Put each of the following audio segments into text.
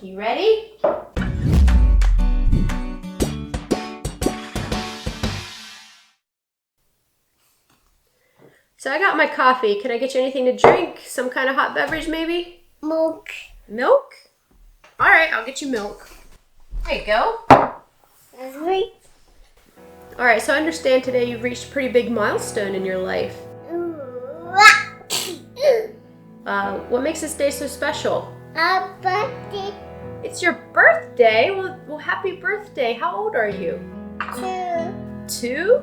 You ready? So I got my coffee. Can I get you anything to drink? Some kind of hot beverage maybe? Milk. Milk? All right, I'll get you milk. There you go. That's right. All right, so I understand today you've reached a pretty big milestone in your life. What makes this day so special? A birthday. It's your birthday? Well, happy birthday. How old are you? 2?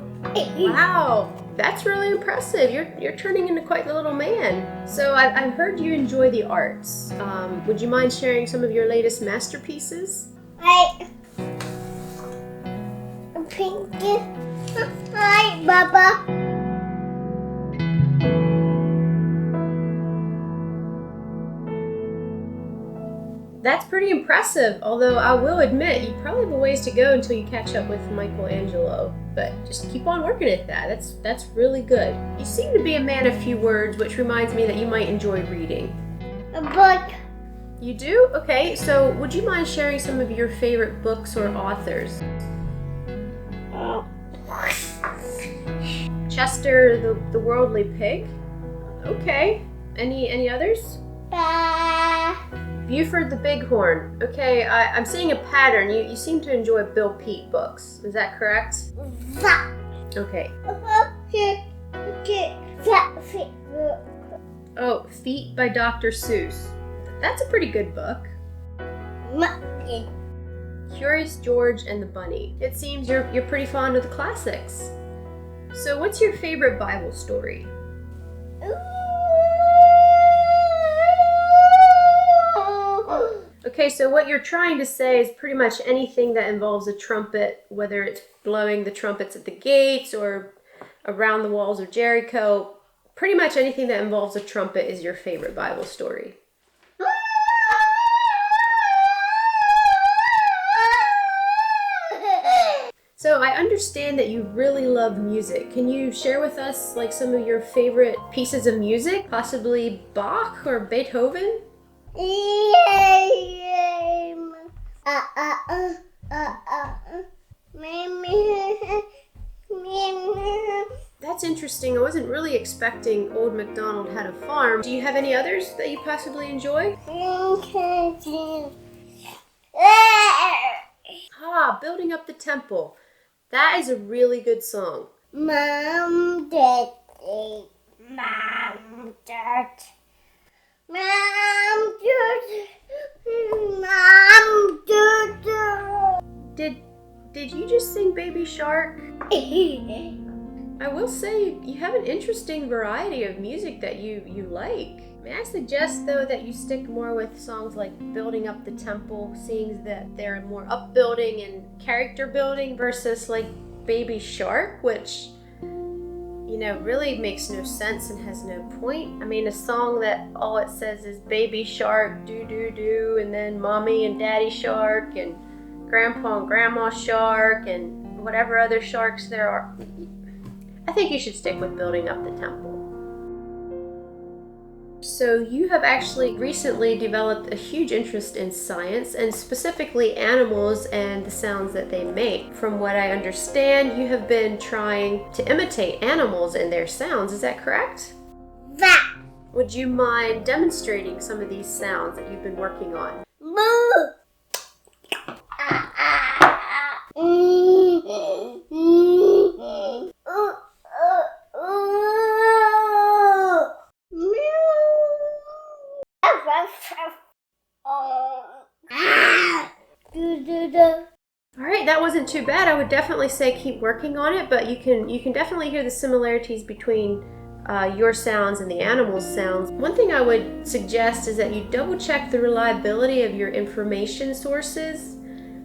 Wow, that's really impressive. You're turning into quite the little man. So I've heard you enjoy the arts. Would you mind sharing some of your latest masterpieces? Pink. Hi, Baba. That's pretty impressive, although I will admit you probably have a ways to go until you catch up with Michelangelo. But just keep on working at that. That's really good. You seem to be a man of few words, which reminds me that you might enjoy reading. A book. You do? Okay, so would you mind sharing some of your favorite books or authors? Chester the Worldly Pig? Okay. Any others? Buford the Bighorn. Okay, I'm seeing a pattern. You seem to enjoy Bill Peet books. Is that correct? Okay. Oh, Feet by Dr. Seuss. That's a pretty good book. Curious George and the Bunny. It seems you're pretty fond of the classics. So what's your favorite Bible story? Okay, so what you're trying to say is pretty much anything that involves a trumpet, whether it's blowing the trumpets at the gates or around the walls of Jericho, pretty much anything that involves a trumpet is your favorite Bible story. So I understand that you really love music. Can you share with us like some of your favorite pieces of music? Possibly Bach or Beethoven? That's interesting. I wasn't really expecting Old MacDonald Had a Farm. Do you have any others that you possibly enjoy? Building Up the Temple. That is a really good song. Mom, Daddy, Mom, Dad. Mom, Did you just sing Baby Shark? I will say you have an interesting variety of music that you like. May I suggest though that you stick more with songs like Building Up the Temple, seeing that they're more upbuilding and character building versus like Baby Shark, which really makes no sense and has no point. I mean, a song that all it says is Baby Shark, do, and then Mommy and Daddy Shark, and Grandpa and Grandma Shark, and whatever other sharks there are. I think you should stick with Building Up the Temple. So you have actually recently developed a huge interest in science and specifically animals and the sounds that they make. From what I understand, you have been trying to imitate animals and their sounds. Is that correct? Would you mind demonstrating some of these sounds that you've been working on? Alright, that wasn't too bad. I would definitely say keep working on it, but you can definitely hear the similarities between your sounds and the animals' sounds. One thing I would suggest is that you double check the reliability of your information sources,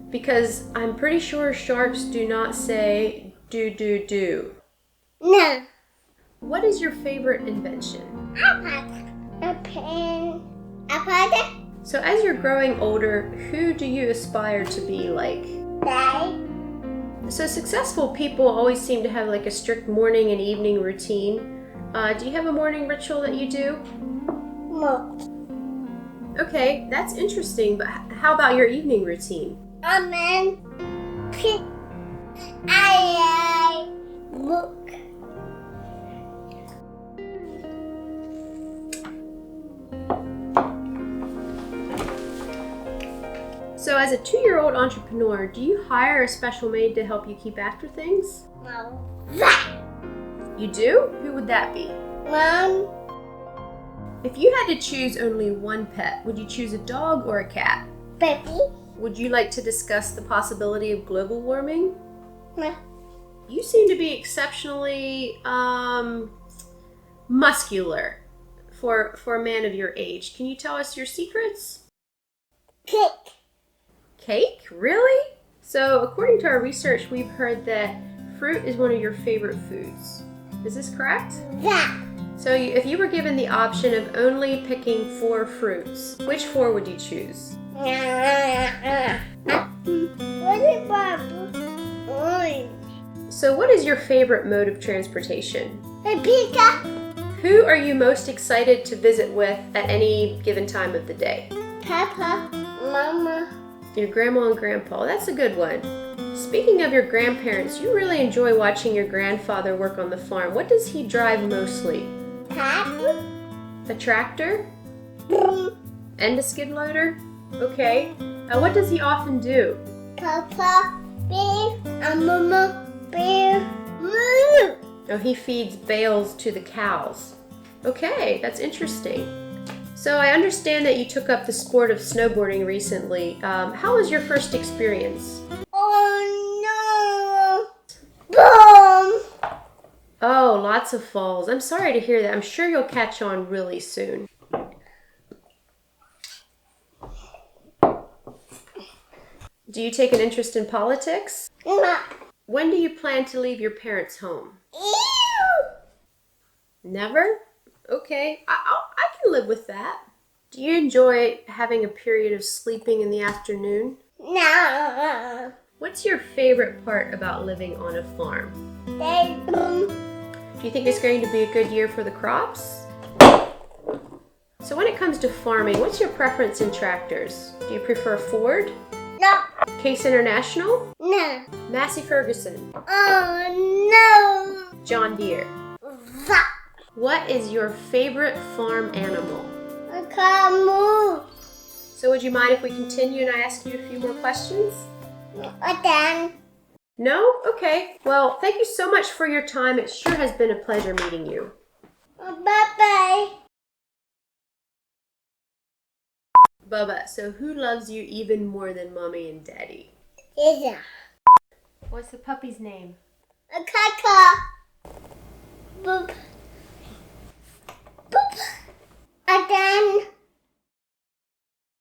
because I'm pretty sure sharks do not say do. No. What is your favorite invention? A pen. A pen. So as you're growing older, who do you aspire to be like? Daddy. So successful people always seem to have like a strict morning and evening routine. Do you have a morning ritual that you do? Milk. Okay, that's interesting, but how about your evening routine? Amen. I book. So as a 2-year-old entrepreneur, do you hire a special maid to help you keep after things? No. You do? Who would that be? Mom. If you had to choose only one pet, would you choose a dog or a cat? Baby. Would you like to discuss the possibility of global warming? No. You seem to be exceptionally muscular for a man of your age. Can you tell us your secrets? Cake. Cake? Really? So according to our research, we've heard that fruit is one of your favorite foods. Is this correct? Yeah. So if you were given the option of only picking 4 fruits, which 4 would you choose? What about orange? So what is your favorite mode of transportation? A pizza. Who are you most excited to visit with at any given time of the day? Papa. Mama. Your grandma and grandpa. That's a good one. Speaking of your grandparents, you really enjoy watching your grandfather work on the farm. What does he drive mostly? Papa. A tractor? And a skid loader? Okay. What does he often do? Papa. Bear. And Mama. Bear. Moo. Oh, he feeds bales to the cows. Okay, that's interesting. So I understand that you took up the sport of snowboarding recently. How was your first experience? Oh no! Boom! Oh, lots of falls. I'm sorry to hear that. I'm sure you'll catch on really soon. Do you take an interest in politics? No. When do you plan to leave your parents' home? Ew! Never? Okay, I can live with that. Do you enjoy having a period of sleeping in the afternoon? No. What's your favorite part about living on a farm? They boom. Do you think it's going to be a good year for the crops? So when it comes to farming, what's your preference in tractors? Do you prefer Ford? No. Case International? No. Massey Ferguson? Oh no. John Deere? Zap. What is your favorite farm animal? I can't move. So would you mind if we continue and I ask you a few more questions? Again. No? Okay. Well, thank you so much for your time. It sure has been a pleasure meeting you. Bye-bye. Bubba, so who loves you even more than Mommy and Daddy? Yeah. What's the puppy's name? A caca. Boop.